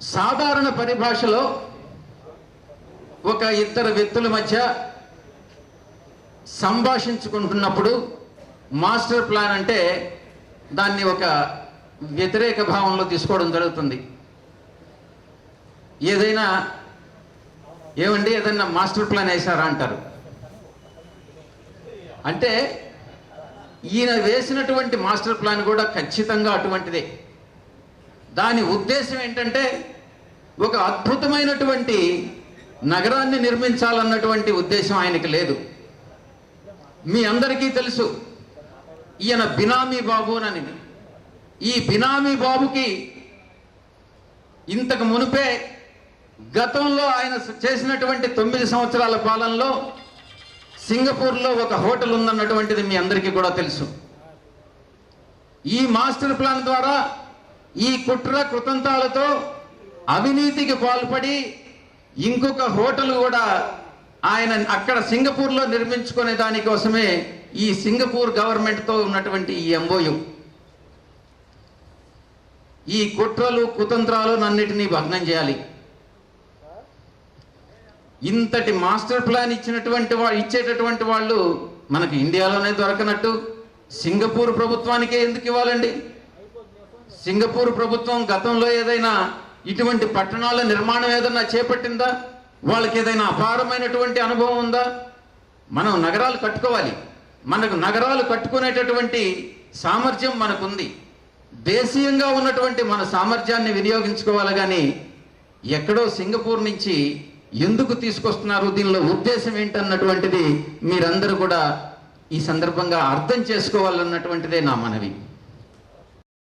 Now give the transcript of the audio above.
సాధారణ పరిభాషలో ఒక ఇద్దరు వ్యక్తుల మధ్య సంభాషించుకుంటున్నప్పుడు మాస్టర్ ప్లాన్ అంటే దాన్ని ఒక వ్యతిరేక భావంలో తీసుకోవడం జరుగుతుంది. ఏదైనా మాస్టర్ ప్లాన్ వేశారా అంటారు. అంటే ఈయన వేసినటువంటి మాస్టర్ ప్లాన్ కూడా ఖచ్చితంగా అటువంటిదే. దాని ఉద్దేశం ఏంటంటే ఒక అద్భుతమైనటువంటి నగరాన్ని నిర్మించాలన్నటువంటి ఉద్దేశం ఆయనకి లేదు. మీ అందరికీ తెలుసు ఈయన బినామీ బాబు అని. ఈ బినామీ బాబుకి ఇంతకు మునిపే గతంలో ఆయన చేసినటువంటి 9 సంవత్సరాల పాలనలో సింగపూర్లో ఒక హోటల్ ఉందన్నటువంటిది మీ అందరికీ కూడా తెలుసు. ఈ మాస్టర్ ప్లాన్ ద్వారా ఈ కుట్ర కుతంత్రాలతో అవినీతికి పాల్పడి ఇంకొక హోటల్ కూడా ఆయన అక్కడ సింగపూర్లో నిర్మించుకునే దానికోసమే ఈ సింగపూర్ గవర్నమెంట్తో ఉన్నటువంటి ఈ ఎంఓయు. ఈ కుట్రలు కుతంత్రాలు అన్నిటినీ భగ్నం చేయాలి. ఇంతటి మాస్టర్ ప్లాన్ ఇచ్చేటటువంటి వాళ్ళు మనకి ఇండియాలోనే దొరకనట్టు సింగపూర్ ప్రభుత్వానికే ఎందుకు ఇవ్వాలండి? సింగపూర్ ప్రభుత్వం గతంలో ఏదైనా ఇటువంటి పట్టణాల నిర్మాణం ఏదైనా చేపట్టిందా? వాళ్ళకి ఏదైనా అపారమైనటువంటి అనుభవం ఉందా? మనం నగరాలు కట్టుకోవాలి. మనకు నగరాలు కట్టుకునేటటువంటి సామర్థ్యం మనకుంది. దేశీయంగా ఉన్నటువంటి మన సామర్థ్యాన్ని వినియోగించుకోవాలి. కానీ ఎక్కడో సింగపూర్ నుంచి ఎందుకు తీసుకొస్తున్నారు, దీనిలో ఉద్దేశం ఏంటన్నటువంటిది మీరందరూ కూడా ఈ సందర్భంగా అర్థం చేసుకోవాలన్నటువంటిదే నా మనవి.